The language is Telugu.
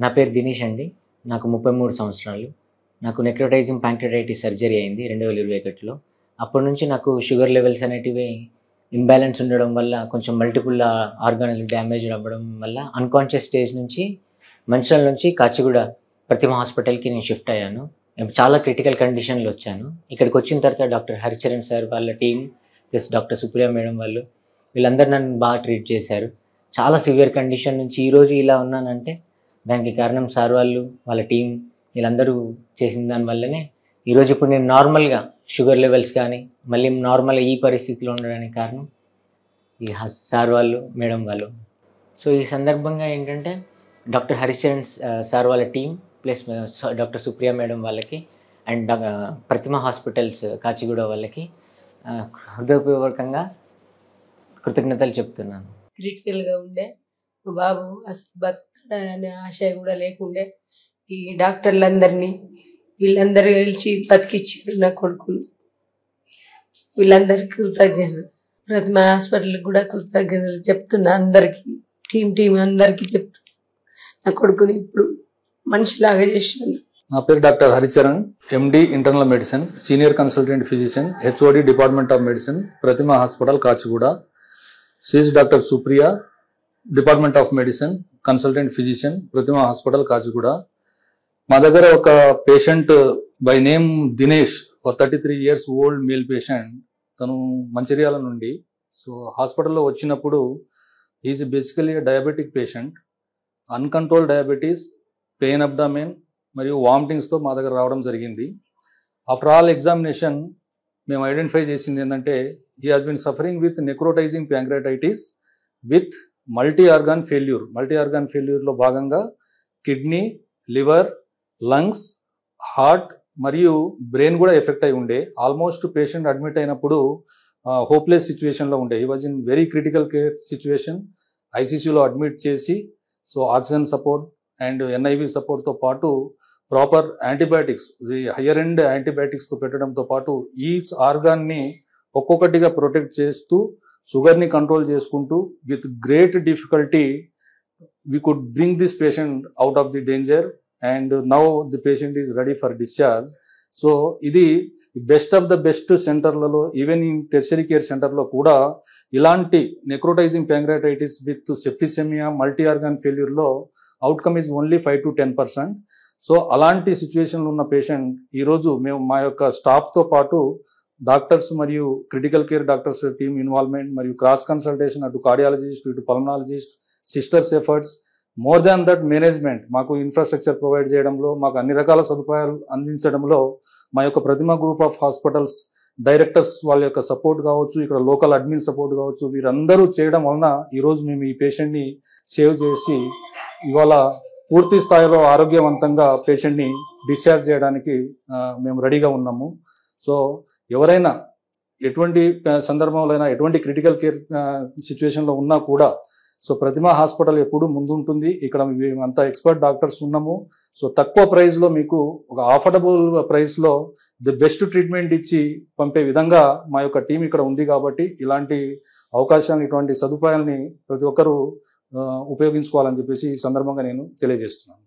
నా పేరు దినేష్ అండి. నాకు 33 సంవత్సరాలు. నాకు నెక్రోటైజింగ్ ప్యాంక్రియాటైటిస్ సర్జరీ అయింది 2021లో. అప్పటి నుంచి నాకు షుగర్ లెవెల్స్ అనేటివి ఇంబాలెన్స్ ఉండడం వల్ల కొంచెం మల్టిపుల్ ఆర్గాన్‌లు డ్యామేజ్ అవ్వడం వల్ల అన్‌కాన్షియస్ స్టేజ్ నుంచి మంచిర్యాల నుంచి కాచిగూడ ప్రతిమ హాస్పిటల్‌కి నేను షిఫ్ట్ అయ్యాను. నేను చాలా క్రిటికల్ కండిషన్‌లో వచ్చాను. ఇక్కడికొచ్చిన తర్వాత డాక్టర్ హరిచరణ్ సార్ వాళ్ళ team plus doctor Supriya madam వాళ్ళు వీళ్ళందరూ నన్ను బాగా ట్రీట్ చేశారు. చాలా సివియర్ కండిషన్ నుంచి ఈరోజు ఇలా ఉన్నానంటే దానికి కారణం సార్ వాళ్ళు, వాళ్ళ టీమ్ వీళ్ళందరూ చేసిన దాని వల్లనే ఈరోజు ఇప్పుడు నేను నార్మల్‌గా షుగర్ లెవెల్స్ కానీ మళ్ళీ నార్మల్‌గా ఈ పరిస్థితిలో ఉండడానికి కారణం ఈ సార్ వాళ్ళు, మేడం వాళ్ళు. సో ఈ సందర్భంగా ఏంటంటే డాక్టర్ హరిచరణ్ సార్ వాళ్ళ team plus doctor Supriya madam వాళ్ళకి అండ్ ప్రతిమ హాస్పిటల్స్ కాచిగూడ వాళ్ళకి హృదయపూర్వకంగా కృతజ్ఞతలు చెప్తున్నాను. క్రిటికల్గా ఉండే మా బాబు అసలు బతుకుతాడనే ఆశ కూడా లేకుండే ఈ డాక్టర్లందరినీ వీళ్ళందరూ కలిసి బతికిచ్చారు నా కొడుకుని. వీళ్ళందరికీ కృతజ్ఞతలు. ప్రతిమ హాస్పిటల్కి కూడా కృతజ్ఞతలు చెప్తున్నా. అందరికీ టీం అందరికీ చెప్తున్నా. నా కొడుకుని ఇప్పుడు మనిషిలాగా చేసినందుకు. నా పేరు doctor Haricharan, MD internal medicine, senior consultant physician, HOD department of medicine, Pratima hospital Kachiguda. సిస్ doctor Supriya, department of medicine, consultant physician, Pratima hospital Kachiguda. మా దగ్గర ఒక patient by name Dinesh, 33 years old male patient. తను మంచిర్యాల నుండి. సో హాస్పిటల్లో వచ్చినప్పుడు is basically diabetic patient. Uncontrol diabetes, pain abdomen మరియు వామిటింగ్స్తో మా దగ్గర రావడం జరిగింది. ఆఫ్టర్ ఆల్ ఎగ్జామినేషన్ మేము ఐడెంటిఫై చేసింది ఏంటంటే he has been suffering with necrotizing pancreatitis with multi organ failure. Multi organ ఫెయిల్యూర్లో భాగంగా కిడ్నీ, లివర్, లంగ్స్, హార్ట్ మరియు బ్రెయిన్ కూడా ఎఫెక్ట్ అయి ఉండే. ఆల్మోస్ట్ పేషెంట్ అడ్మిట్ అయినప్పుడు హోప్లెస్ సిచ్యువేషన్లో ఉండే. He was in very critical care situation. ఐసీసీలో అడ్మిట్ చేసి so oxygen support and NIV సపోర్ట్తో పాటు ప్రాపర్ యాంటీబయాటిక్స్, హయ్యర్ ఎండ్ యాంటీబయాటిక్స్తో పెట్టడంతో పాటు ఈచ్ ఆర్గాన్ని ఒక్కొక్కటిగా ప్రొటెక్ట్ చేస్తూ షుగర్ని కంట్రోల్ చేసుకుంటూ with great difficulty we could bring this patient out of the danger and now the patient is ready for discharge. So ఇది బెస్ట్ ఆఫ్ ద బెస్ట్ సెంటర్లలో, ఈవెన్ ఇన్ టెర్షరీ కేర్ సెంటర్లో కూడా ఇలాంటి necrotizing pancreatitis with septicaemia, multi organ ఫెయిల్యూర్లో outcome is only 5 to 10%. So అలాంటి సిచ్యువేషన్లో ఉన్న పేషెంట్ ఈరోజు మేము మా యొక్క స్టాఫ్తో పాటు డాక్టర్స్ మరియు critical care doctors team involvement మరియు క్రాస్ కన్సల్టేషన్, అటు కార్డియాలజిస్ట్, ఇటు pulmonologist, sisters efforts, more than that management మాకు ఇన్ఫ్రాస్ట్రక్చర్ ప్రొవైడ్ చేయడంలో, మాకు అన్ని రకాల సదుపాయాలు అందించడంలో మా యొక్క ప్రతిమ గ్రూప్ ఆఫ్ హాస్పిటల్స్ డైరెక్టర్స్ వాళ్ళ యొక్క సపోర్ట్ కావచ్చు, ఇక్కడ లోకల్ అడ్మిన్ సపోర్ట్ కావచ్చు, వీరందరూ చేయడం వలన ఈరోజు మేము ఈ పేషెంట్ని సేవ్ చేసి ఇవాళ పూర్తి స్థాయిలో ఆరోగ్యవంతంగా పేషెంట్ని డిశ్చార్జ్ చేయడానికి మేము రెడీగా ఉన్నాము. సో ఎవరైనా ఎటువంటి సందర్భంలో అయినా ఎటువంటి క్రిటికల్ కేర్ సిచ్యువేషన్లో ఉన్నా కూడా సో ప్రతిమ హాస్పిటల్ ఎప్పుడు ముందుంటుంది. ఇక్కడ మేమంతా ఎక్స్పర్ట్ డాక్టర్స్ ఉన్నాము. సో తక్కువ ప్రైస్లో మీకు ఒక అఫోర్డబుల్ ప్రైస్లో ది బెస్ట్ ట్రీట్మెంట్ ఇచ్చి పంపే విధంగా మా యొక్క టీం ఇక్కడ ఉంది. కాబట్టి ఇలాంటి అవకాశాన్ని, ఇటువంటి సదుపాయాలని ప్రతి ఒక్కరూ ఉపయోగించుకోవాలని చెప్పేసి ఈ సందర్భంగా నేను తెలియజేస్తున్నాను.